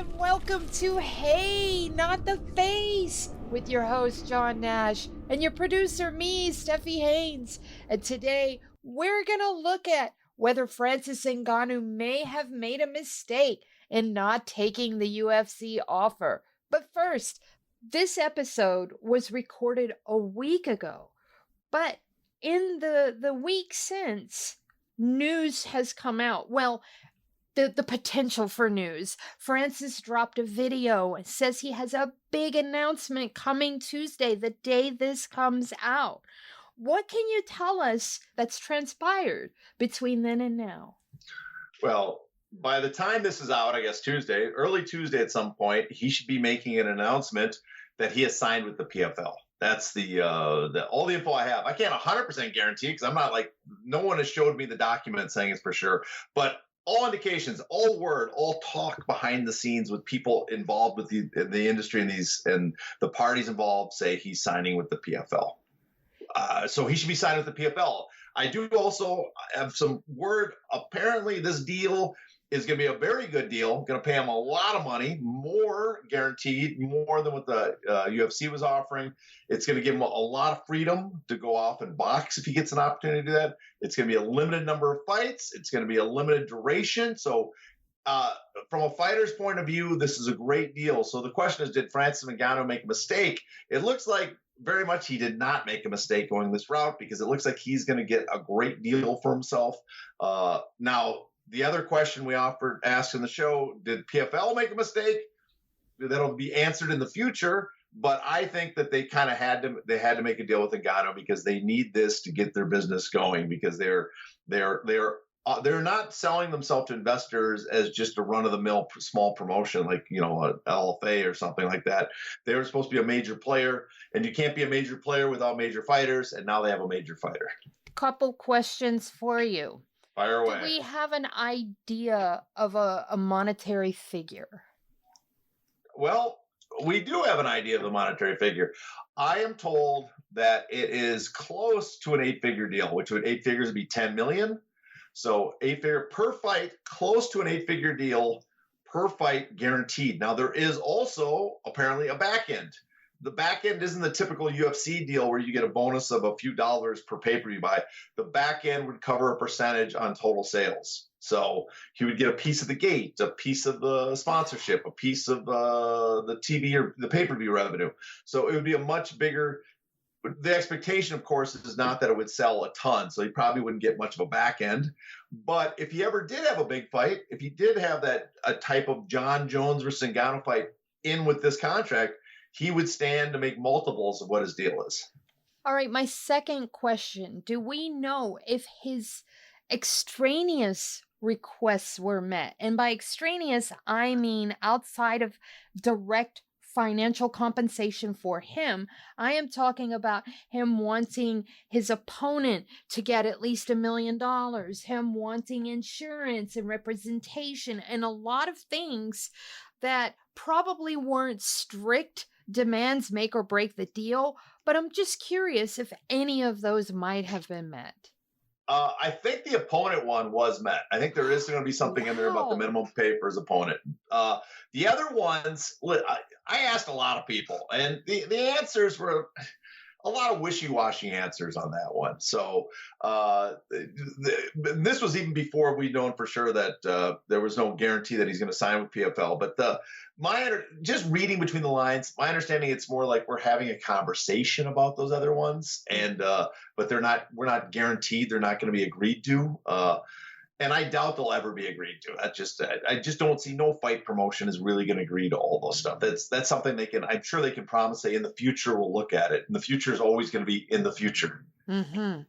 and welcome to Hey, Not the Face with your host, John Nash, and your producer, me, Steffi Haynes. And today, we're going to look at whether Francis Ngannou may have made a mistake in not taking the UFC offer. But first, this episode was recorded a week ago, but in the week since, news has come out. Well, the potential for news. Francis dropped a video and says he has a big announcement coming Tuesday, the day this comes out. What can you tell us that's transpired between then and now? Well, by the time this is out, I guess Tuesday, early Tuesday at some point, he should be making an announcement that he has signed with the PFL. That's the all the info I have. I can't 100% guarantee because I'm not like, no one has showed me the document saying it's for sure. But all indications, all word, all talk behind the scenes with people involved with the industry and the parties involved say he's signing with the PFL. So he should be signing with the PFL. I do also have some word. Apparently, this deal is going to be a very good deal. Going to pay him a lot of money, more guaranteed, more than what the UFC was offering. It's going to give him a lot of freedom to go off and box if he gets an opportunity to do that. It's going to be a limited number of fights. It's going to be a limited duration. So from a fighter's point of view, this is a great deal. So the question is, did Francis Ngannou make a mistake? It looks like very much he did not make a mistake going this route because it looks like he's going to get a great deal for himself. Now, the other question we asked in the show, did PFL make a mistake? That'll be answered in the future. But I think that they kind of had to make a deal with Ngannou because they need this to get their business going because they're not selling themselves to investors as just a run-of-the-mill small promotion like, a LFA or something like that. They're supposed to be a major player, and you can't be a major player without major fighters, and now they have a major fighter. Couple questions for you. Fire away. Do we have an idea of a monetary figure? Well, we do have an idea of the monetary figure. I am told that it is close to an 8-figure deal, which would 8 figures would be 10 million. So 8-figure per fight, close to an 8-figure deal per fight guaranteed. Now, there is also apparently a back end. The back end isn't the typical UFC deal where you get a bonus of a few dollars per pay-per-view buy. The back end would cover a percentage on total sales. So he would get a piece of the gate, a piece of the sponsorship, a piece of the TV or the pay-per-view revenue. So it would be a much bigger. The expectation, of course, is not that it would sell a ton, so he probably wouldn't get much of a back end. But if he ever did have a big fight, if he did have a type of John Jones versus Ngannou fight in with this contract, he would stand to make multiples of what his deal is. All right, my second question. Do we know if his extraneous requests were met? And by extraneous, I mean outside of direct financial compensation for him. I am talking about him wanting his opponent to get at least $1 million, him wanting insurance and representation, and a lot of things that probably weren't strict demands make or break the deal, but I'm just curious if any of those might have been met. I think the opponent one was met. I think there is going to be something in there about the minimum pay for his opponent. The other ones, I asked a lot of people, and the answers were a lot of wishy-washy answers on that one. So this was even before we'd known for sure that there was no guarantee that he's going to sign with PFL. But just reading between the lines, my understanding it's more like we're having a conversation about those other ones, and but we're not guaranteed they're not going to be agreed to. And I doubt they'll ever be agreed to. I just don't see no fight promotion is really going to agree to all those stuff. That's something I'm sure they can promise, say in the future we'll look at it. And the future is always going to be in the future. Mm-hmm.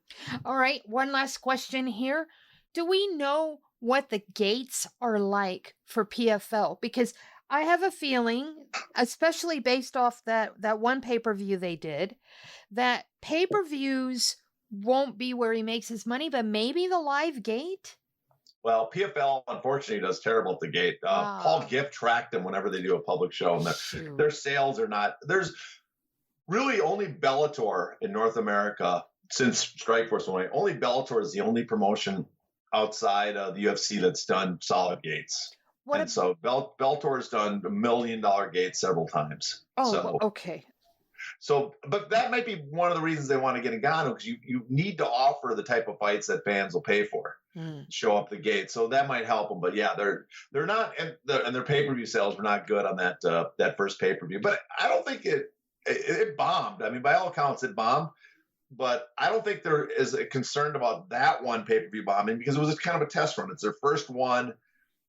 All right. One last question here. Do we know what the gates are like for PFL? Because I have a feeling, especially based off that one pay-per-view they did, that pay-per-views won't be where he makes his money, but maybe the live gate? Well, PFL, unfortunately, does terrible at the gate. Paul Gift tracked them whenever they do a public show, and their sales are not. There's really only Bellator in North America since Strikeforce went away. Only Bellator is the only promotion outside of the UFC that's done solid gates. What And a so Bellator's done $1 million gates several times. oh, okay. So, but that might be one of the reasons they want to get Ngannou, because you need to offer the type of fights that fans will pay for, show up the gate. So that might help them. But yeah, they're not, and their pay-per-view sales were not good on that first pay-per-view. But I don't think it bombed. I mean, by all accounts, it bombed. But I don't think they're as concerned about that one pay-per-view bombing, because it was kind of a test run. It's their first one.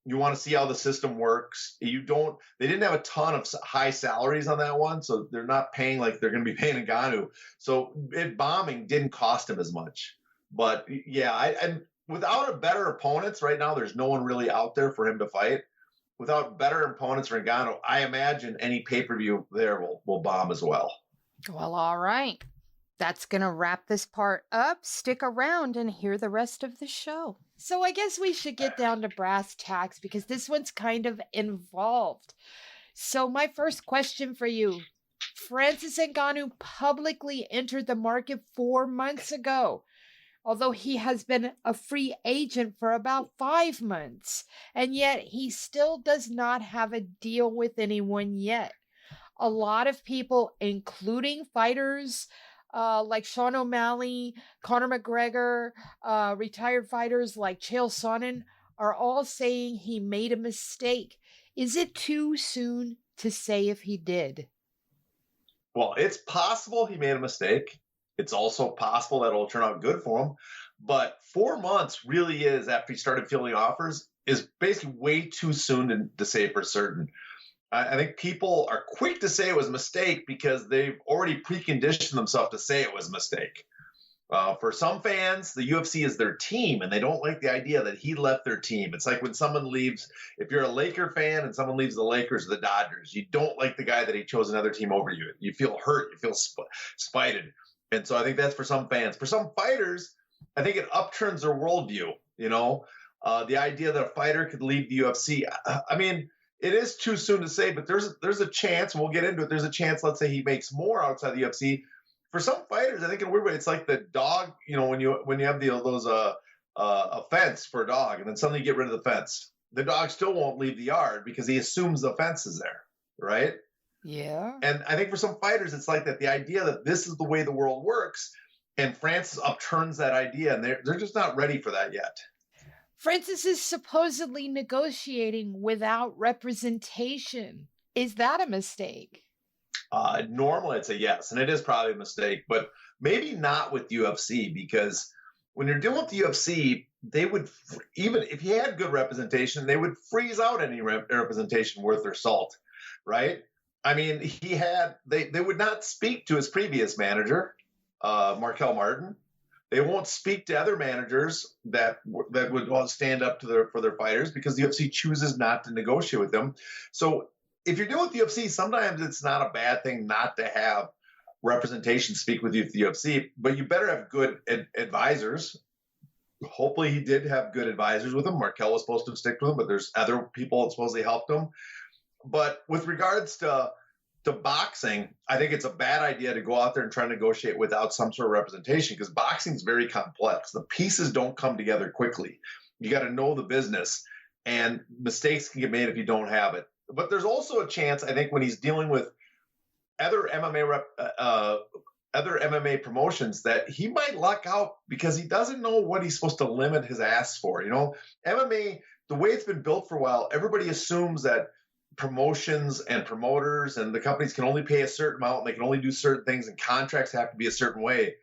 You want to see how the system works. They didn't have a ton of high salaries on that one, so they're not paying like they're going to be paying Ngannou. So bombing didn't cost him as much. But yeah, and without a better opponents right now, there's no one really out there for him to fight. Without better opponents for Ngannou, I imagine any pay-per-view there will bomb as well. Well, all right. That's going to wrap this part up. Stick around and hear the rest of the show. So I guess we should get down to brass tacks, because this one's kind of involved. So my first question for you, Francis Ngannou publicly entered the market 4 months ago, although he has been a free agent for about 5 months, and yet he still does not have a deal with anyone yet. A lot of people, including fighters like Sean O'Malley, Conor McGregor, retired fighters like Chael Sonnen, are all saying he made a mistake. Is it too soon to say if he did? Well, it's possible he made a mistake. It's also possible that it'll turn out good for him. But 4 months really is, after he started fielding offers, is basically way too soon to say for certain. I think people are quick to say it was a mistake because they've already preconditioned themselves to say it was a mistake. For some fans, the UFC is their team, and they don't like the idea that he left their team. It's like when someone leaves, if you're a Laker fan and someone leaves the Lakers or the Dodgers, you don't like the guy that he chose another team over you. You feel hurt. You feel spited. And so I think that's for some fans. For some fighters, I think it upturns their worldview. The idea that a fighter could leave the UFC. I mean, it is too soon to say, but there's a chance, and we'll get into it. There's a chance, let's say he makes more outside the UFC. For some fighters, I think in a weird way, it's like the dog, when you have those a fence for a dog, and then suddenly you get rid of the fence. The dog still won't leave the yard because he assumes the fence is there, right? Yeah. And I think for some fighters, it's like that, the idea that this is the way the world works, and Francis upturns that idea, and they're just not ready for that yet. Francis is supposedly negotiating without representation. Is that a mistake? Normally, I'd say yes, and it is probably a mistake, but maybe not with UFC, because when you're dealing with the UFC, they would, even if he had good representation, they would freeze out any representation worth their salt, right? I mean, they would not speak to his previous manager, Markel Martin. They won't speak to other managers that would stand up for their fighters, because the UFC chooses not to negotiate with them. So if you're dealing with the UFC, sometimes it's not a bad thing not to have representation speak with you at the UFC, but you better have good advisors. Hopefully he did have good advisors with him. Markel was supposed to stick with him, but there's other people that supposedly helped him. But with regards to boxing, I think it's a bad idea to go out there and try to negotiate without some sort of representation, because boxing is very complex. The pieces don't come together quickly. You got to know the business, and mistakes can get made if you don't have it. But there's also a chance, I think, when he's dealing with other MMA promotions, that he might luck out because he doesn't know what he's supposed to limit his ass for. MMA, the way it's been built for a while, everybody assumes that promotions and promoters and the companies can only pay a certain amount, and they can only do certain things, and contracts have to be a certain way.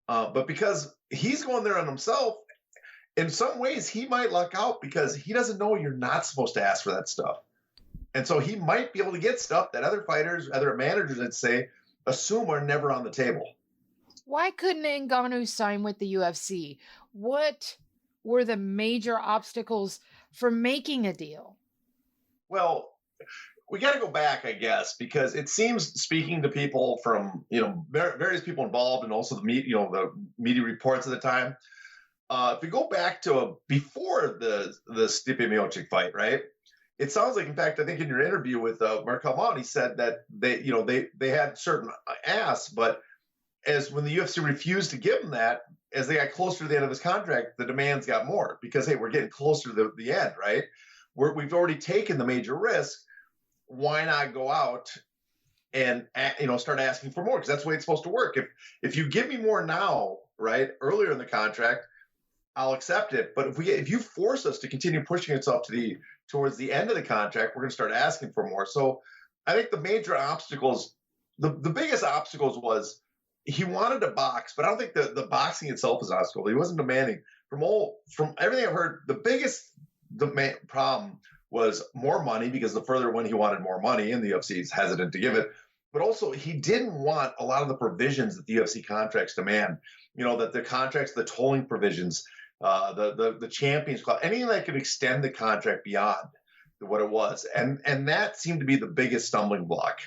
But because he's going there on himself, in some ways he might luck out, because he doesn't know you're not supposed to ask for that stuff. And so he might be able to get stuff that other fighters, other managers, I'd say, assume are never on the table. Why couldn't Ngannou sign with the UFC? What were the major obstacles for making a deal? Well, we got to go back, I guess, because it seems, speaking to people from, various people involved, and also the media reports at the time, if we go back to before the Stipe Miocic fight, right? It sounds like, in fact, I think in your interview with Markel Martin, he said that they had certain asks, but when the UFC refused to give him that, as they got closer to the end of his contract, the demands got more, because, hey, we're getting closer to the end, right? we've already taken the major risk. Why not go out and start asking for more? Because that's the way it's supposed to work. If you give me more now, right, earlier in the contract, I'll accept it. But if you force us to continue pushing itself towards the end of the contract, we're going to start asking for more. So I think the major obstacles, the biggest obstacles was he wanted to box, but I don't think the boxing itself is an obstacle. He wasn't demanding. From everything I've heard, the main problem was more money, because the further one he wanted more money, and the UFC is hesitant to give it. But also, he didn't want a lot of the provisions that the UFC contracts demand. That the contracts, the tolling provisions, the champions clause, anything that could extend the contract beyond what it was, and that seemed to be the biggest stumbling block.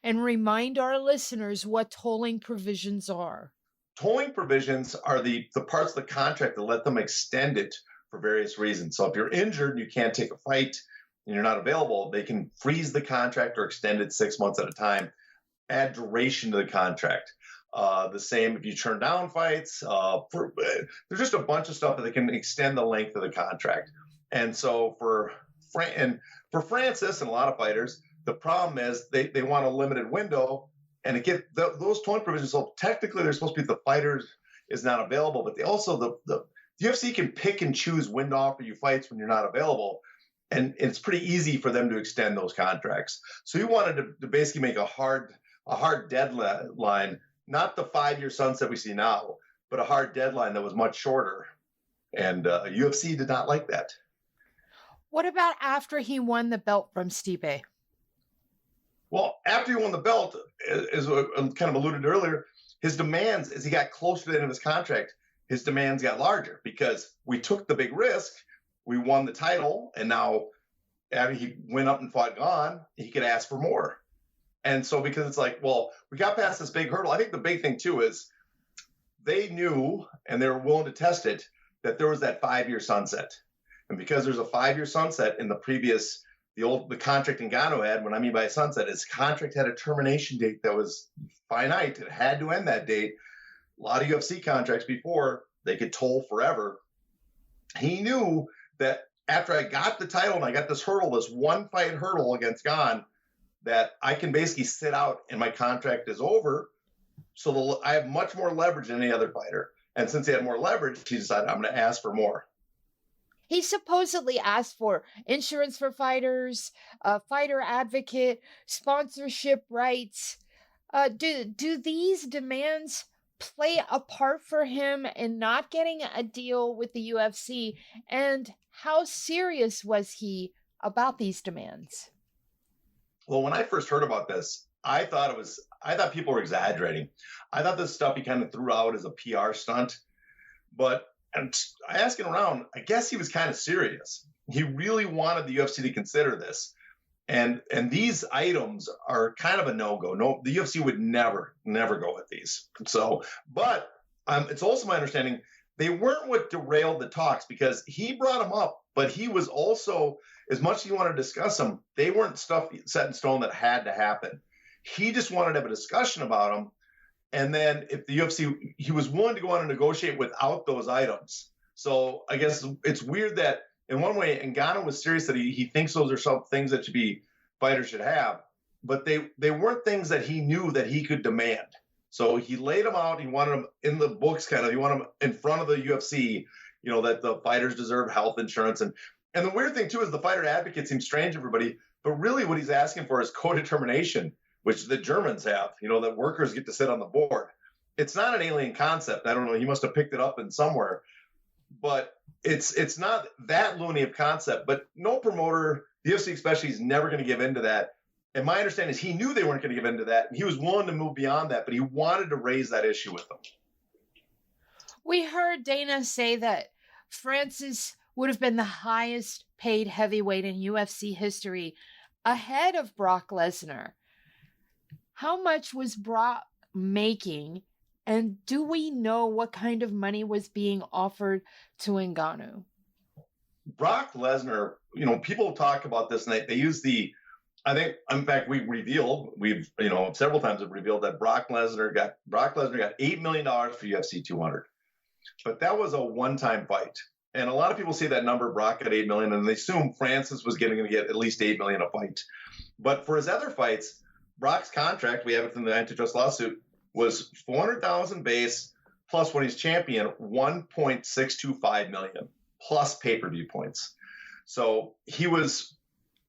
And remind our listeners what tolling provisions are. Tolling provisions are the parts of the contract that let them extend it for various reasons. So if you're injured and you can't take a fight and you're not available, they can freeze the contract or extend it 6 months at a time, add duration to the contract. The same if you turn down fights. There's just a bunch of stuff that can extend the length of the contract. And so for Francis and a lot of fighters, the problem is they want a limited window, and those tolling provisions. So technically, they're supposed to be the fighters is not available, but they also the UFC can pick and choose when to offer you fights when you're not available, and it's pretty easy for them to extend those contracts. So he wanted to basically make a hard deadline, not the 5-year sunset we see now, but a hard deadline that was much shorter. And UFC did not like that. What about after he won the belt from Stipe? Well, after he won the belt, as kind of alluded earlier, his demands, as he got closer to the end of his contract, his demands got larger, because we took the big risk. We won the title, and now after he went up and fought Gane, he could ask for more. And so because it's like, well, we got past this big hurdle. I think the big thing, too, is they knew, and they were willing to test it, that there was that 5-year sunset. And because there's a 5-year sunset in the contract Ngannou had, what I mean by sunset, his contract had a termination date that was finite. It had to end that date. A lot of UFC contracts before, they could toll forever. He knew that after I got the title and I got this one fight hurdle against Gane, that I can basically sit out and my contract is over. So I have much more leverage than any other fighter. And since he had more leverage, he decided, I'm going to ask for more. He supposedly asked for insurance for fighters, a fighter advocate, sponsorship rights. Do these demands play a part for him in not getting a deal with the UFC? And how serious was he about these demands? Well, when I first heard about this, I thought people were exaggerating. I thought this stuff he kind of threw out as a PR stunt, but asking around, I guess he was kind of serious. He really wanted the UFC to consider this. And these items are kind of a no-go. No, the UFC would never go with these. So, but it's also my understanding they weren't what derailed the talks, because he brought them up, but he was also, as much as he wanted to discuss them, they weren't stuff set in stone that had to happen. He just wanted to have a discussion about them. And then if the UFC, he was willing to go on and negotiate without those items. So I guess it's weird that in one way, Ngannou was serious that he thinks those are some things that fighters should have, but they weren't things that he knew that he could demand. So he laid them out. He wanted them in the books, kind of. He wanted them in front of the UFC, that the fighters deserve health insurance. And the weird thing, too, is the fighter advocate seems strange to everybody, but really what he's asking for is co-determination, which the Germans have, that workers get to sit on the board. It's not an alien concept. I don't know. He must have picked it up in somewhere, but it's not that loony of concept. But no promoter, the UFC especially, is never going to give in to that. And my understanding is he knew they weren't going to give in to that. And he was willing to move beyond that, but he wanted to raise that issue with them. We heard Dana say that Francis would have been the highest paid heavyweight in UFC history, ahead of Brock Lesnar. How much was Brock making, and do we know what kind of money was being offered to Ngannou? Brock Lesnar, people talk about this, and they use I think, in fact, we've several times have revealed that Brock Lesnar got $8 million for UFC 200, but that was a one-time fight. And a lot of people see that number, Brock at $8 million, and they assume Francis was going to get at least $8 million a fight. But for his other fights, Brock's contract, we have it from the antitrust lawsuit, was $400,000 base plus when he's champion, $1.625 million plus pay-per-view points. So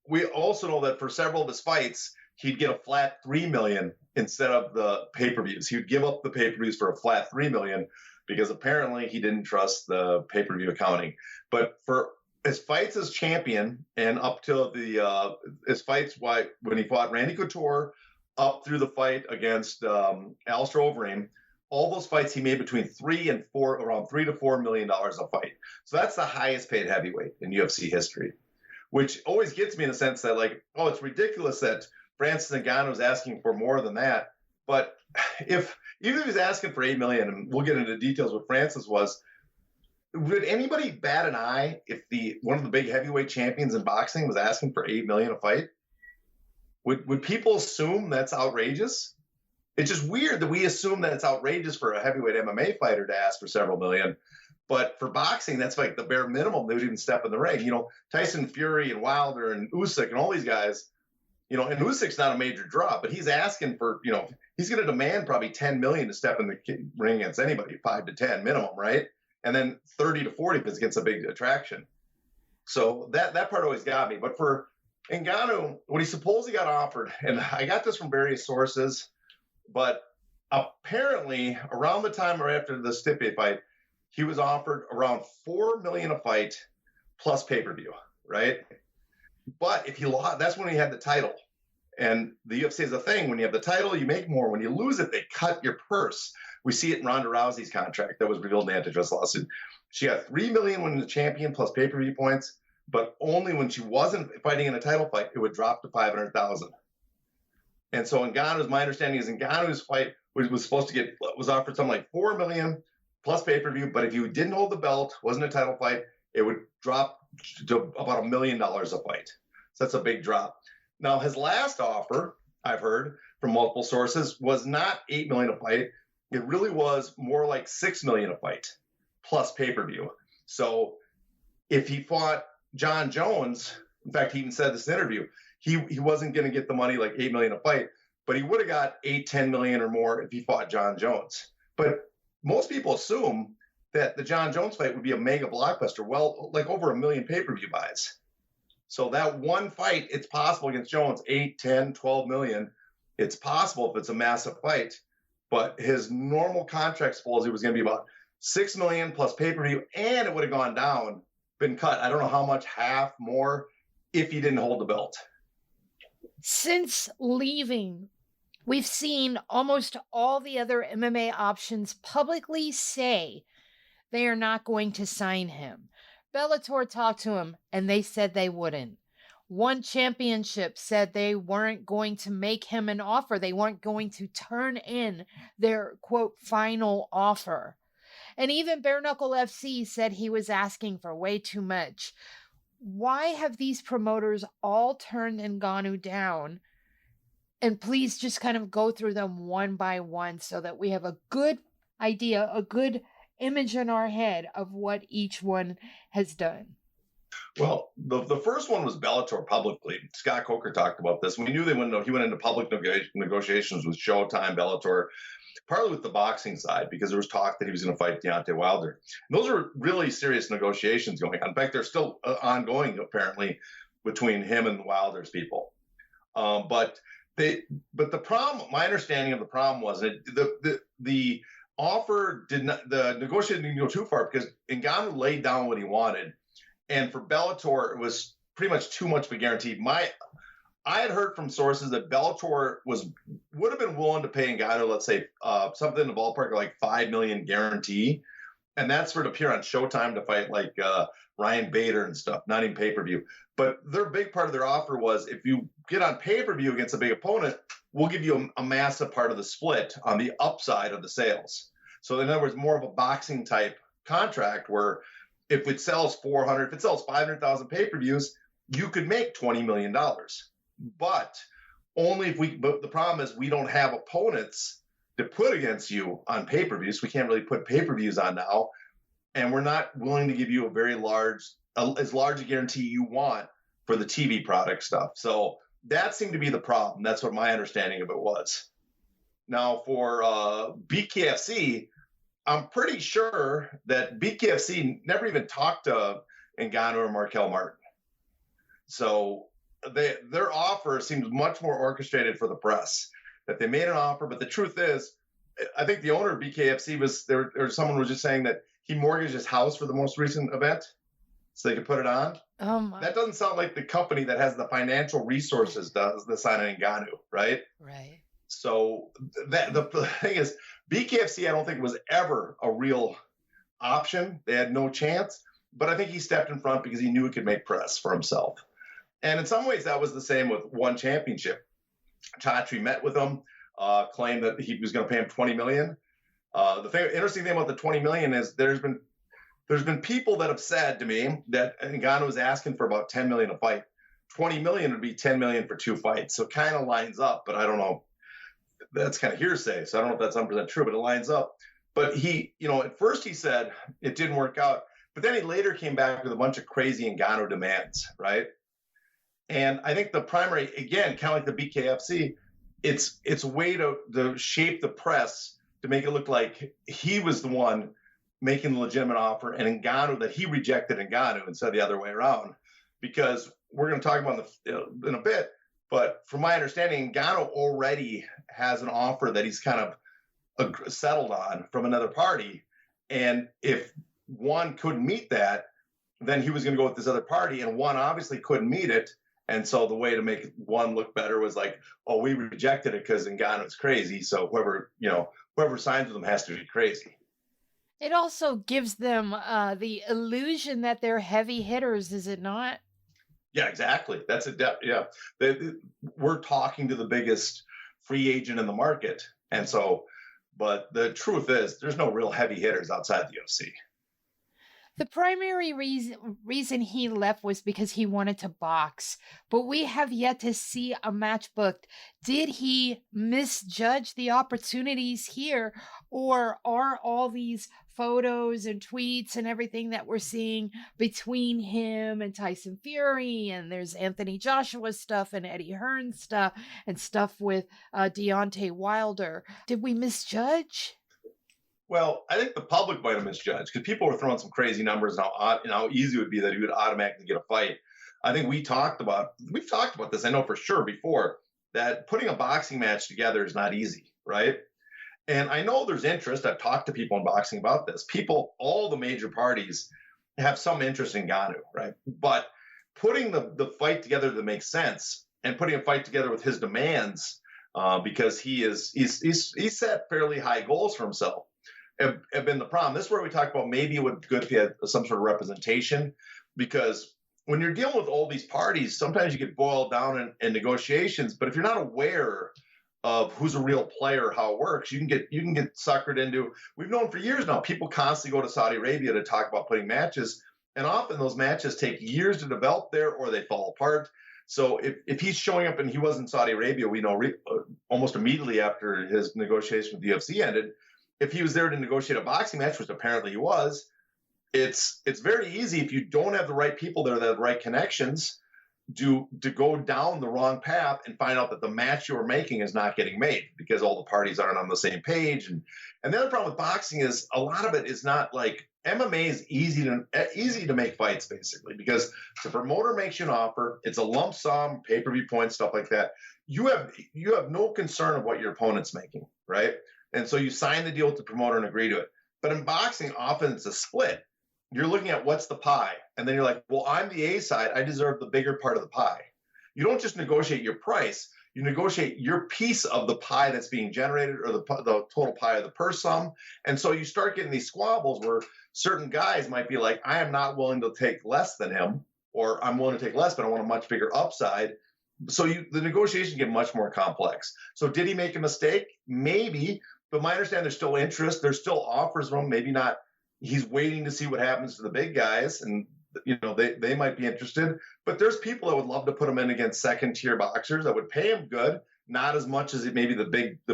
we also know that for several of his fights, he'd get a flat $3 million instead of the pay-per-views. He would give up the pay-per-views for a flat $3 million because apparently he didn't trust the pay-per-view accounting. But for his fights as champion and up till his fights when he fought Randy Couture up through the fight against Alistair Overeem, all those fights he made between around $3 to $4 million a fight. So that's the highest paid heavyweight in UFC history, which always gets me in the sense that it's ridiculous that Francis Ngannou is asking for more than that. But even if he's asking for $8 million, and we'll get into details what Francis was, would anybody bat an eye if one of the big heavyweight champions in boxing was asking for $8 million a fight? Would people assume that's outrageous? It's just weird that we assume that it's outrageous for a heavyweight MMA fighter to ask for several million. But for boxing, that's like the bare minimum. They would even step in the ring. Tyson Fury and Wilder and Usyk and all these guys, and Usyk's not a major draw, but he's asking for, he's going to demand probably 10 million to step in the ring against anybody, 5 to 10 minimum, right? And then 30 to 40 if it's against a big attraction. So that part always got me. But for Ngannou, what he supposedly got offered, and I got this from various sources, but apparently around the time or after the Stipe fight, he was offered around $4 million a fight plus pay-per-view, right? But if he lost, that's when he had the title. And the UFC is a thing. When you have the title, you make more. When you lose it, they cut your purse. We see it in Ronda Rousey's contract that was revealed in the antitrust lawsuit. She got $3 million when the champion plus pay-per-view points, but only when she wasn't fighting in a title fight, it would drop to $500,000. And so my understanding is Ngannou's fight was offered something like $4 million plus pay-per-view, but if you didn't hold the belt, wasn't a title fight, it would drop to about $1 million a fight. So that's a big drop. Now, his last offer, I've heard from multiple sources, was not $8 million a fight. It really was more like $6 million a fight plus pay-per-view. So if he fought John Jones, in fact, he even said this in an interview, he wasn't going to get the money like $8 million a fight, but he would have got 8-10 million or more if he fought John Jones. But most people assume that the John Jones fight would be a mega blockbuster, like over 1 million pay-per-view buys. So that one fight, it's possible against Jones, 8, 10, 12 million. It's possible if it's a massive fight, but his normal contract supposedly was going to be about 6 million plus pay-per-view, and it would have gone down, been cut. I don't know how much, half, more, if he didn't hold the belt. Since leaving, we've seen almost all the other MMA options publicly say they are not going to sign him. Bellator talked to him, and they said they wouldn't. One Championship said they weren't going to make him an offer. They weren't going to turn in their, quote, final offer. And even Bare Knuckle FC said he was asking for way too much. Why have these promoters all turned Ngannou down? And please just kind of go through them one by one so that we have a good idea, a good image in our head of what each one has done. Well, the first one was Bellator publicly. Scott Coker talked about this. We knew he went into public negotiations with Showtime, Bellator, partly with the boxing side, because there was talk that he was going to fight Deontay Wilder. And those are really serious negotiations going on. In fact, they're still ongoing, apparently, between him and Wilder's people. But the problem, my understanding of the problem was the offer the negotiation didn't go too far because Ngannou laid down what he wanted. And for Bellator, it was pretty much too much of a guarantee. I had heard from sources that Bellator would have been willing to pay Ngannou, let's say, something in the ballpark of like $5 million guarantee. And that's for it to appear on Showtime to fight like Ryan Bader and stuff, not even pay-per-view. But their big part of their offer was, if you get on pay-per-view against a big opponent, we'll give you a massive part of the split on the upside of the sales. So in other words, more of a boxing type contract where if it sells 500,000 pay-per-views, you could make $20 million. But but the problem is we don't have opponents to put against you on pay-per-views. We can't really put pay-per-views on now. and we're not willing to give you as large a guarantee you want for the TV product stuff. So that seemed to be the problem. That's what my understanding of it was. Now for BKFC, I'm pretty sure that BKFC never even talked to Ngannou or Markel Martin. So their offer seems much more orchestrated for the press. That they made an offer, but the truth is, I think the owner of BKFC was there, or someone was just saying that he mortgaged his house for the most recent event so they could put it on. That doesn't sound like the company that has the financial resources does the signing Ngannou, right? Right. So the thing is, BKFC I don't think was ever a real option. They had no chance, but I think he stepped in front because he knew he could make press for himself. And in some ways, that was the same with One Championship. Chatri met with him, claimed that he was going to pay him $20 million. Interesting thing about the $20 million is there's been people that have said to me that Ngannou was asking for about $10 million a fight. $20 million would be $10 million for 2 fights. So it kind of lines up, but I don't know. That's kind of hearsay. So I don't know if that's 100% true, but it lines up. But he, at first he said it didn't work out, but then he later came back with a bunch of crazy Ngannou demands, right? And I think the primary, again, kind of like the BKFC, it's a way to shape the press to make it look like he was the one making the legitimate offer and Ngannou, that he rejected Ngannou instead of the other way around. Because we're going to talk about in a bit, but from my understanding, Ngannou already has an offer that he's kind of settled on from another party. And if one couldn't meet that, then he was going to go with this other party, and one obviously couldn't meet it. And so the way to make one look better was like, oh, we rejected it because Ngannou's crazy. So whoever signs with him has to be crazy. It also gives them the illusion that they're heavy hitters, is it not? Yeah, exactly. That's a depth. Yeah. We're talking to the biggest free agent in the market. And so, but the truth is there's no real heavy hitters outside the UFC. The primary reason he left was because he wanted to box, but we have yet to see a match booked. Did he misjudge the opportunities here, or are all these photos and tweets and everything that we're seeing between him and Tyson Fury, and there's Anthony Joshua stuff and Eddie Hearn stuff and stuff with Deontay Wilder? Did we misjudge? Well, I think the public might have misjudged because people were throwing some crazy numbers and how easy it would be that he would automatically get a fight. I think we've talked about this, I know for sure before, that putting a boxing match together is not easy, right? And I know there's interest. I've talked to people in boxing about this. All the major parties have some interest in Ngannou, right? But putting the fight together that makes sense and putting a fight together with his demands, because he's set fairly high goals for himself, have been the problem. This is where we talk about maybe it would be good if you had some sort of representation, because when you're dealing with all these parties, sometimes you get boiled down in negotiations. But if you're not aware of who's a real player, how it works, you can get suckered into. We've known for years now, people constantly go to Saudi Arabia to talk about putting matches, and often those matches take years to develop there, or they fall apart. So if he's showing up and he was in Saudi Arabia, we know almost immediately after his negotiation with the UFC ended, if he was there to negotiate a boxing match, which apparently he was, it's very easy if you don't have the right people there that have the right connections to go down the wrong path and find out that the match you were making is not getting made because all the parties aren't on the same page. And the other problem with boxing is a lot of it is not like MMA is easy to make fights, basically, because the promoter makes you an offer. It's a lump sum, pay-per-view points, stuff like that. You have no concern of what your opponent's making, right? And so you sign the deal with the promoter and agree to it. But in boxing, often it's a split. You're looking at what's the pie. And then you're like, well, I'm the A side. I deserve the bigger part of the pie. You don't just negotiate your price. You negotiate your piece of the pie that's being generated, or the total pie of the purse sum. And so you start getting these squabbles where certain guys might be like, I am not willing to take less than him, or I'm willing to take less, but I want a much bigger upside. So the negotiations get much more complex. So did he make a mistake? Maybe. But my understanding, there's still interest. There's still offers from him. Maybe not. He's waiting to see what happens to the big guys, and they might be interested. But there's people that would love to put him in against second-tier boxers that would pay him good, not as much as maybe the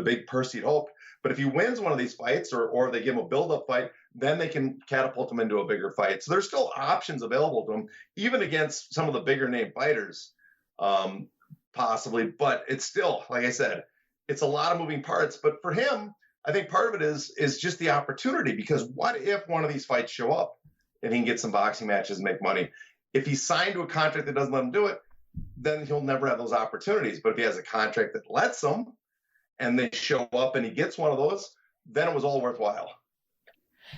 big purse he'd hoped. But if he wins one of these fights, or they give him a build-up fight, then they can catapult him into a bigger fight. So there's still options available to him, even against some of the bigger name fighters, possibly. But it's still, like I said, it's a lot of moving parts. But for him, I think part of it is just the opportunity, because what if one of these fights show up and he can get some boxing matches and make money? If he's signed to a contract that doesn't let him do it, then he'll never have those opportunities. But if he has a contract that lets him and they show up and he gets one of those, then it was all worthwhile.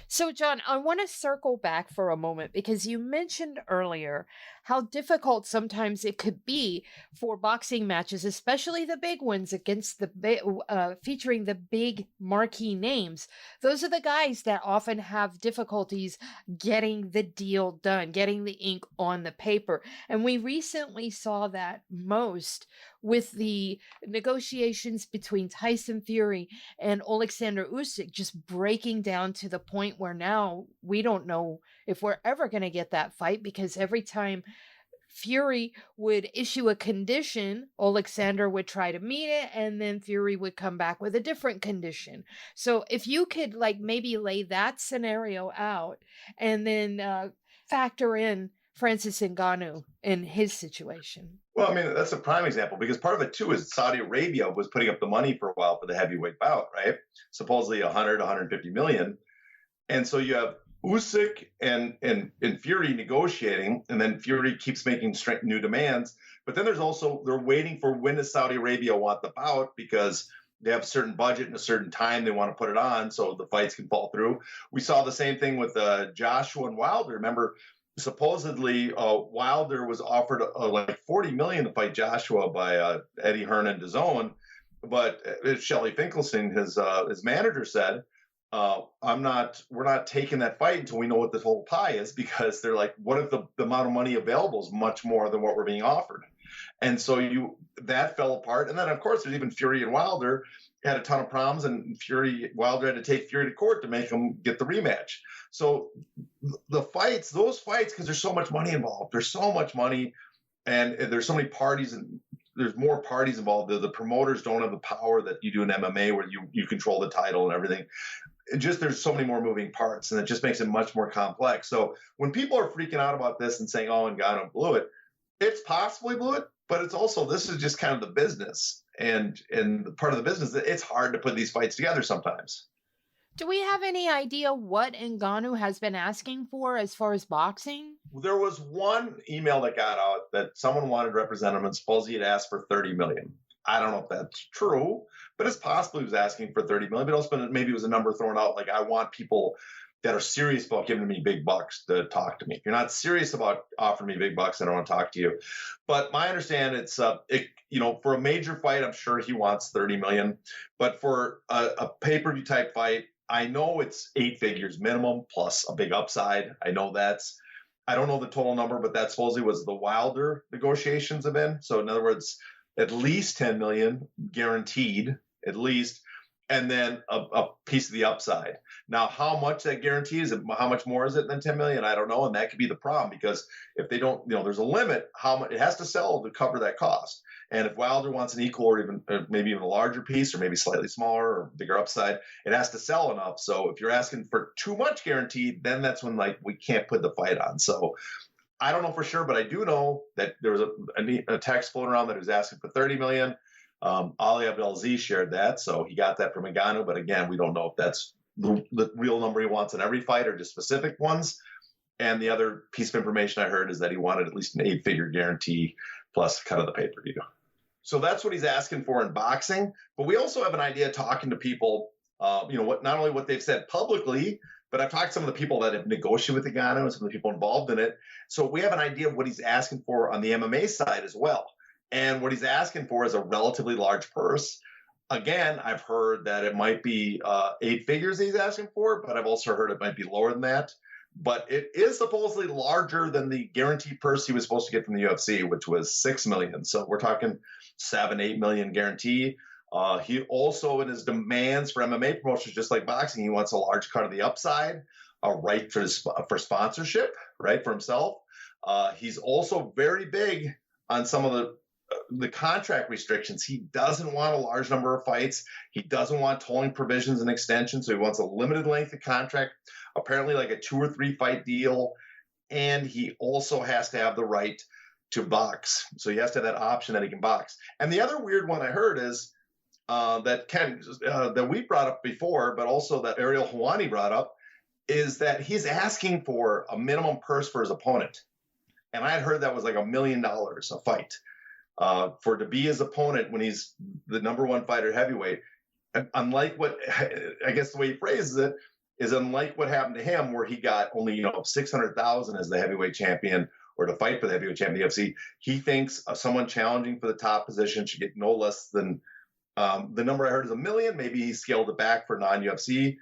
So, John, I want to circle back for a moment because you mentioned earlier how difficult sometimes it could be for boxing matches, especially the big ones against featuring the big marquee names. Those are the guys that often have difficulties getting the deal done, getting the ink on the paper. And we recently saw that most with the negotiations between Tyson Fury and Alexander Usyk just breaking down to the point where now we don't know if we're ever going to get that fight, because every time Fury would issue a condition, Alexander would try to meet it, and then Fury would come back with a different condition. So if you could maybe lay that scenario out and then factor in Francis Ngannou in his situation. Well, I mean, that's a prime example, because part of it too is Saudi Arabia was putting up the money for a while for the heavyweight bout, right? Supposedly 100, 150 million. And so you have Usyk and Fury negotiating, and then Fury keeps making new demands. But then there's also, they're waiting for when does Saudi Arabia want the bout, because they have a certain budget and a certain time they want to put it on so the fights can fall through. We saw the same thing with Joshua and Wilder. Remember, supposedly Wilder was offered like $40 million to fight Joshua by Eddie Hearn and DAZN, but Shelley Finkelstein, his manager, said, we're not taking that fight until we know what this whole pie is, because they're like, what if the amount of money available is much more than what we're being offered? And so that fell apart. And then of course there's even Fury and Wilder had a ton of problems, and Wilder had to take Fury to court to make him get the rematch. So those fights, because there's so much money involved, there's so much money, and there's so many parties, and there's more parties involved. The promoters don't have the power that you do in MMA, where you control the title and everything. There's so many more moving parts, and it just makes it much more complex. So when people are freaking out about this and saying, oh, Ngannou blew it, it's possibly blew it, but it's also, this is just kind of the business. And part of the business, it's hard to put these fights together sometimes. Do we have any idea what Ngannou has been asking for as far as boxing? There was one email that got out that someone wanted to represent him, and supposedly he'd asked for $30 million. I don't know if that's true, but it's possible he was asking for $30 million. But also, maybe it was a number thrown out like, I want people that are serious about giving me big bucks to talk to me. If you're not serious about offering me big bucks, I don't want to talk to you. But my understanding, it's for a major fight, I'm sure he wants $30 million. But for a pay-per-view type fight, I know it's 8 figures minimum plus a big upside. I don't know the total number, but that supposedly was the Wilder negotiations have been. So in other words, at least 10 million guaranteed, at least, and then a piece of the upside. Now, how much that guarantee is, how much more is it than 10 million? I don't know. And that could be the problem, because if they don't, there's a limit how much it has to sell to cover that cost. And if Wilder wants an equal or even maybe even a larger piece, or maybe slightly smaller or bigger upside, it has to sell enough. So if you're asking for too much guaranteed, then that's when we can't put the fight on. So I don't know for sure, but I do know that there was a text floating around that he was asking for 30 million. Ali Abdelaziz shared that, so he got that from Ngannou. But again, we don't know if that's the real number he wants in every fight or just specific ones. And the other piece of information I heard is that he wanted at least an 8-figure guarantee plus cut of the pay-per-view. So that's what he's asking for in boxing. But we also have an idea talking to people, not only what they've said publicly, but I've talked to some of the people that have negotiated with Ngannou and some of the people involved in it. So we have an idea of what he's asking for on the MMA side as well. And what he's asking for is a relatively large purse. Again, I've heard that it might be 8 figures he's asking for, but I've also heard it might be lower than that. But it is supposedly larger than the guaranteed purse he was supposed to get from the UFC, which was $6 million. So we're talking 7-8 million guarantee. He also, in his demands for MMA promotions, just like boxing, he wants a large cut of the upside, a right for sponsorship, right, for himself. He's also very big on some of the the contract restrictions. He doesn't want a large number of fights. He doesn't want tolling provisions and extensions. So he wants a limited length of contract, apparently like a 2 or 3 fight deal. And he also has to have the right to box. So he has to have that option that he can box. And the other weird one I heard is that we brought up before, but also that Ariel Helwani brought up, is that he's asking for a minimum purse for his opponent. And I had heard that was like $1 million a fight for to be his opponent when he's the number 1 fighter heavyweight. Unlike what, I guess the way he phrases it, is unlike what happened to him, where he got only $600,000 as the heavyweight champion or to fight for the heavyweight champion of the UFC. He thinks someone challenging for the top position should get no less than the number I heard is $1 million. Maybe he scaled it back for non-UFC,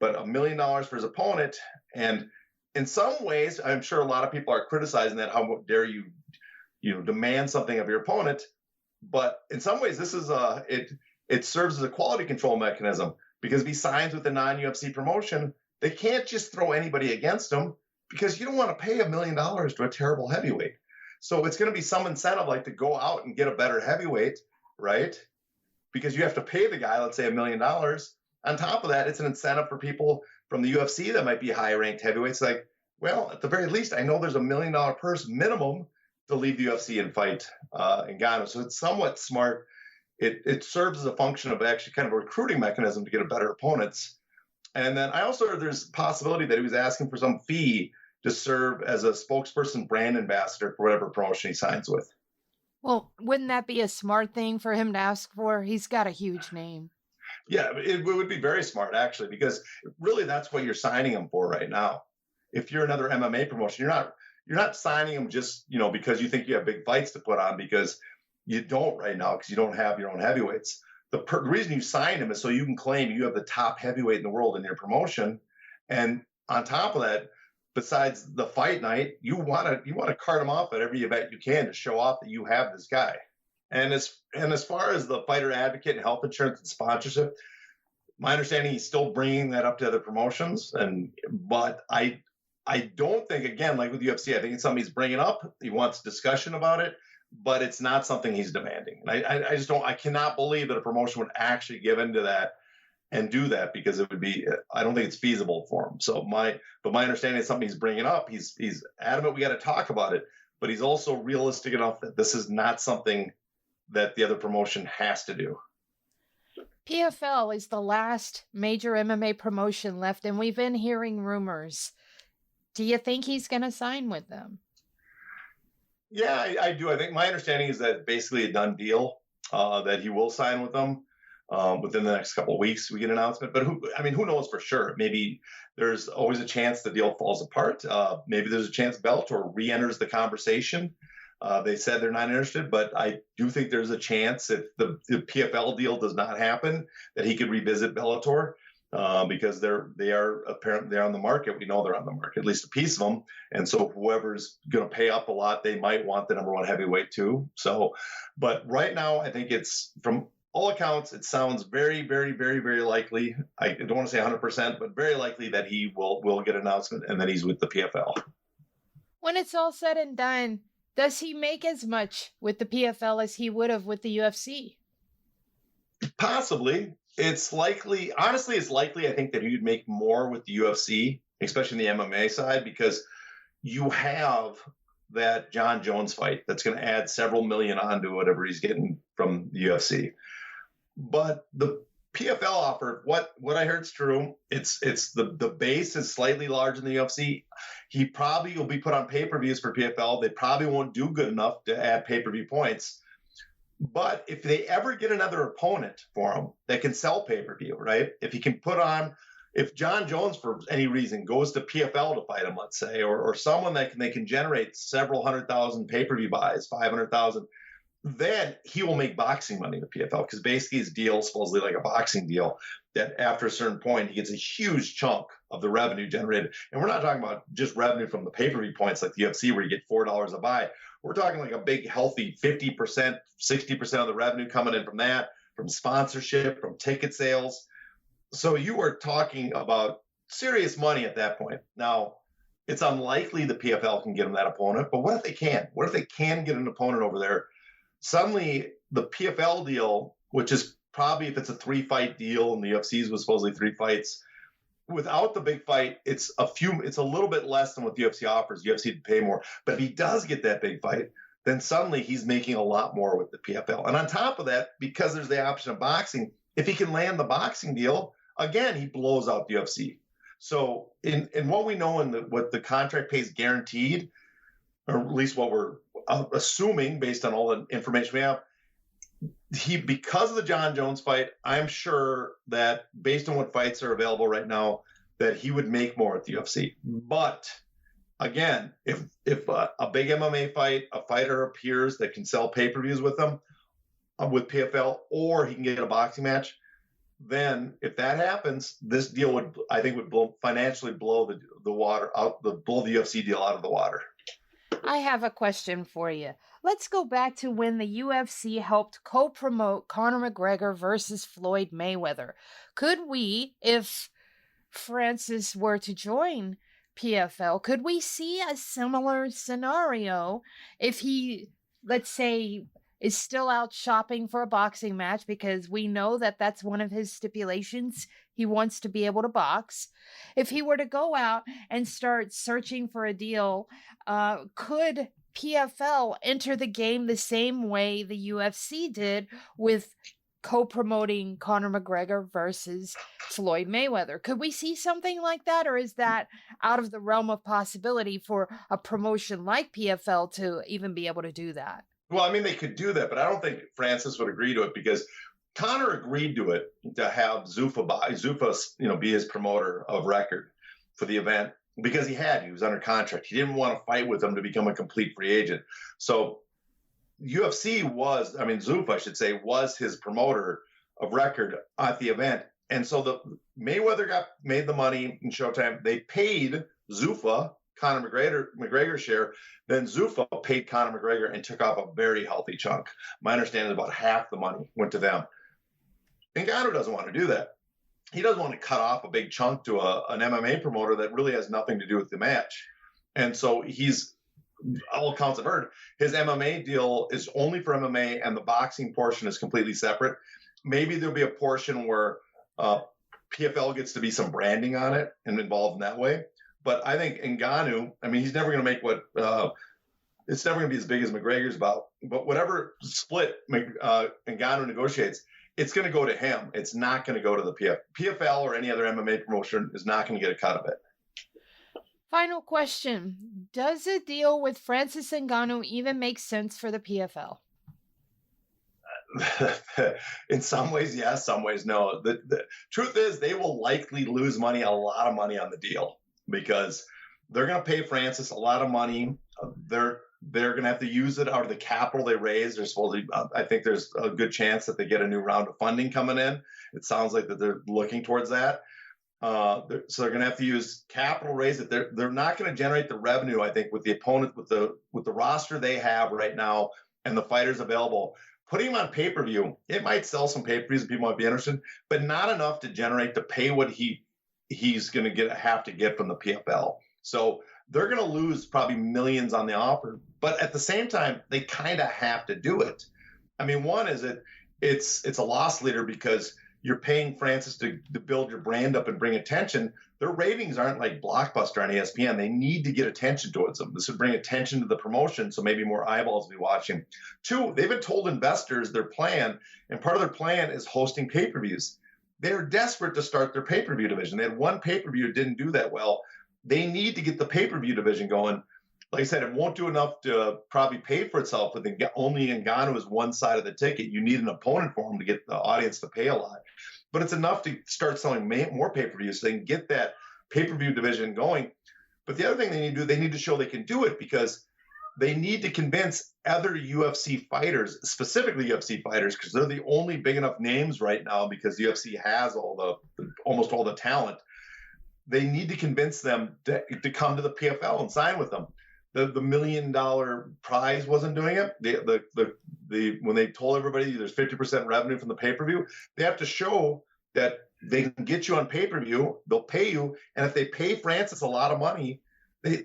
but $1 million for his opponent. And in some ways, I'm sure a lot of people are criticizing that. How dare you demand something of your opponent? But in some ways, this is it serves as a quality control mechanism, because if he signs with a non-UFC promotion, they can't just throw anybody against him, because you don't want to pay $1 million to a terrible heavyweight. So it's going to be some incentive, like to go out and get a better heavyweight, right? Because you have to pay the guy, let's say $1 million. On top of that, it's an incentive for people from the UFC that might be high-ranked heavyweights. Like, well, at the very least, I know there's $1 million purse minimum to leave the UFC and fight Ngannou. So it's somewhat smart. It serves as a function of actually kind of a recruiting mechanism to get a better opponents. And then I also heard there's a possibility that he was asking for some fee to serve as a spokesperson, brand ambassador for whatever promotion he signs with. Well, wouldn't that be a smart thing for him to ask for? He's got a huge name. Yeah, it would be very smart, actually, because really that's what you're signing him for right now. If you're another MMA promotion, you're not signing him just because you think you have big fights to put on, because you don't right now, because you don't have your own heavyweights. The reason you sign him is so you can claim you have the top heavyweight in the world in your promotion. And on top of that, besides the fight night, you want to cart him off at every event you can to show off that you have this guy. And as far as the fighter advocate and health insurance and sponsorship, my understanding, he's still bringing that up to other promotions. But I don't think, again, like with UFC, I think it's something he's bringing up. He wants discussion about it, but it's not something he's demanding. And I cannot believe that a promotion would actually give into that and do that, because it would be, I don't think it's feasible for him. So my understanding is something he's bringing up. He's adamant we got to talk about it, but he's also realistic enough that this is not something that the other promotion has to do. PFL is the last major MMA promotion left, and we've been hearing rumors. Do you think he's going to sign with them? Yeah, I do. I think my understanding is that basically a done deal, that he will sign with them within the next couple of weeks. We get an announcement, but who knows for sure? Maybe there's always a chance the deal falls apart. Maybe there's a chance Bellator re-enters the conversation. They said they're not interested, but I do think there's a chance, if the PFL deal does not happen, that he could revisit Bellator, because they are on the market. We know they're on the market, at least a piece of them. And so whoever's going to pay up a lot, they might want the number 1 heavyweight too. So, but right now, I think it's, from all accounts, it sounds very, very, very, very likely. I don't want to say 100%, but very likely that he will get an announcement and that he's with the PFL. When it's all said and done, does he make as much with the PFL as he would have with the UFC? Possibly. It's likely. Honestly, it's likely, I think, that he'd make more with the UFC, especially in the MMA side, because you have that John Jones fight that's going to add several million onto whatever he's getting from the UFC. But the PFL offer, what I heard is true. It's the base is slightly larger than the UFC. He probably will be put on pay-per-views for PFL. They probably won't do good enough to add pay-per-view points. But if they ever get another opponent for him that can sell pay-per-view, right? If John Jones, for any reason, goes to PFL to fight him, let's say, or someone that they can generate several 100,000 pay-per-view buys, 500,000, then he will make boxing money with PFL, because basically his deal is supposedly like a boxing deal, that after a certain point, he gets a huge chunk of the revenue generated. And we're not talking about just revenue from the pay-per-view points like the UFC, where you get $4 a buy. We're talking like a big, healthy 50%, 60% of the revenue coming in from that, from sponsorship, from ticket sales. So you are talking about serious money at that point. Now, it's unlikely the PFL can get him that opponent, but what if they can? What if they can get an opponent over there, suddenly the PFL deal, which is probably, if it's a 3-fight deal and the UFC's was supposedly 3 fights, without the big fight, it's a little bit less than what the UFC offers. UFC would pay more. But if he does get that big fight, then suddenly he's making a lot more with the PFL. And on top of that, because there's the option of boxing, if he can land the boxing deal, again, he blows out the UFC. So in what we know and what the contract pays guaranteed, or at least what we're assuming based on all the information we have, because of the John Jones fight, I'm sure that based on what fights are available right now, that he would make more at the UFC. But again, if a big MMA fight, a fighter appears that can sell pay-per-views with them, with PFL, or he can get a boxing match, then if that happens, this deal would financially blow the water out, blow the UFC deal out of the water. I have a question for you. Let's go back to when the UFC helped co-promote Conor McGregor versus Floyd Mayweather. Could we, if Francis were to join PFL, could we see a similar scenario if he, let's say, is still out shopping for a boxing match, because we know that that's one of his stipulations. He wants to be able to box. If he were to go out and start searching for a deal, could PFL enter the game the same way the UFC did with co-promoting Conor McGregor versus Floyd Mayweather? Could we see something like that, or is that out of the realm of possibility for a promotion like PFL to even be able to do that? Well, I mean, they could do that, but I don't think Francis would agree to it, because Conor agreed to it, to have Zuffa, be his promoter of record for the event, because he was under contract. He didn't want to fight with him to become a complete free agent. So Zuffa, I should say, was his promoter of record at the event. And so the Mayweather made the money in Showtime. They paid Zuffa Conor McGregor's share. Then Zuffa paid Conor McGregor and took off a very healthy chunk. My understanding is about half the money went to them. Ngannou doesn't want to do that. He doesn't want to cut off a big chunk to an MMA promoter that really has nothing to do with the match. And so he's, all accounts I've heard, his MMA deal is only for MMA, and the boxing portion is completely separate. Maybe there'll be a portion where PFL gets to be some branding on it and involved in that way. But I think Ngannou, he's never going to make it's never going to be as big as McGregor's bout. But whatever split Ngannou negotiates, it's going to go to him. It's not going to go to the PFL or any other MMA promotion is not going to get a cut of it. Final question. Does a deal with Francis Ngannou even make sense for the PFL? In some ways, yes. Some ways, no. The truth is, they will likely lose money, a lot of money on the deal, because they're going to pay Francis a lot of money. They're going to have to use it out of the capital they raised. I think there's a good chance that they get a new round of funding coming in. It sounds like that they're looking towards that. So they're going to have to use capital raised. They're not going to generate the revenue, I think, with the opponent, with the roster they have right now and the fighters available. Putting him on pay-per-view, it might sell some pay-per-views and people might be interested, but not enough to generate to pay what he's going to have to get from the PFL. So they're going to lose probably millions on the offer, but at the same time, they kind of have to do it. One is it's a loss leader because you're paying Francis to build your brand up and bring attention. Their ratings aren't like Blockbuster on ESPN. They need to get attention towards them. This would bring attention to the promotion, so maybe more eyeballs will be watching. 2, they've been told investors their plan, and part of their plan is hosting pay-per-views. They're desperate to start their pay-per-view division. They had one pay-per-view that didn't do that well. They need to get the pay-per-view division going. Like I said, it won't do enough to probably pay for itself, but only Ngannou is one side of the ticket. You need an opponent for him to get the audience to pay a lot. But it's enough to start selling more pay-per-views so they can get that pay-per-view division going. But the other thing they need to do, they need to show they can do it, because they need to convince other UFC fighters, specifically UFC fighters, because they're the only big enough names right now, because the UFC has almost all the talent. They need to convince them to come to the PFL and sign with them. The $1 million prize wasn't doing it. When they told everybody there's 50% revenue from the pay-per-view, they have to show that they can get you on pay-per-view, they'll pay you, and if they pay Francis a lot of money,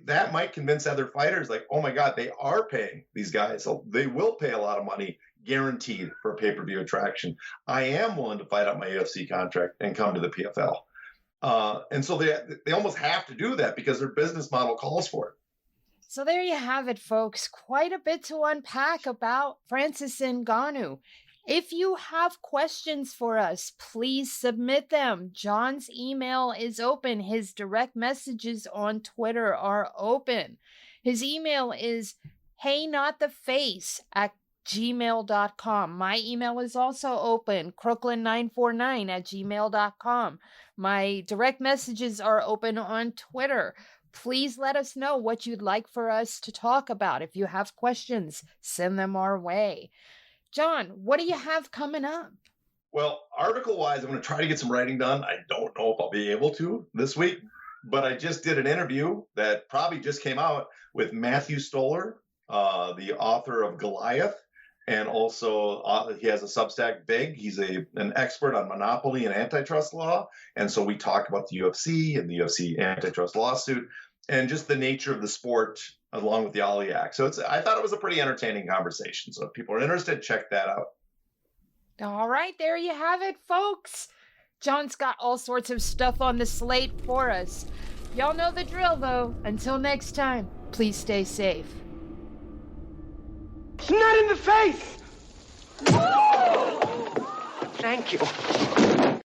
that might convince other fighters, like, oh my God, they are paying these guys, so they will pay a lot of money, guaranteed for pay-per-view attraction. I am willing to fight out my UFC contract and come to the PFL. And so they almost have to do that because their business model calls for it. So there you have it, folks. Quite a bit to unpack about Francis Ngannou. If you have questions for us, please submit them. John's email is open. His direct messages on Twitter are open. His email is heynottheface@gmail.com. My email is also open, crooklyn949@gmail.com. My direct messages are open on Twitter. Please let us know what you'd like for us to talk about. If you have questions, send them our way. John, what do you have coming up? Well, article-wise, I'm going to try to get some writing done. I don't know if I'll be able to this week, but I just did an interview that probably just came out with Matthew Stoller, the author of Goliath, and also he has a Substack, Big. He's an expert on monopoly and antitrust law, and so we talk about the UFC and the UFC antitrust lawsuit and just the nature of the sport along with the Ali Act. So I thought it was a pretty entertaining conversation. So if people are interested, check that out. All right, there you have it, folks. John's got all sorts of stuff on the slate for us. Y'all know the drill, though. Until next time, please stay safe. It's not in the face! Thank you.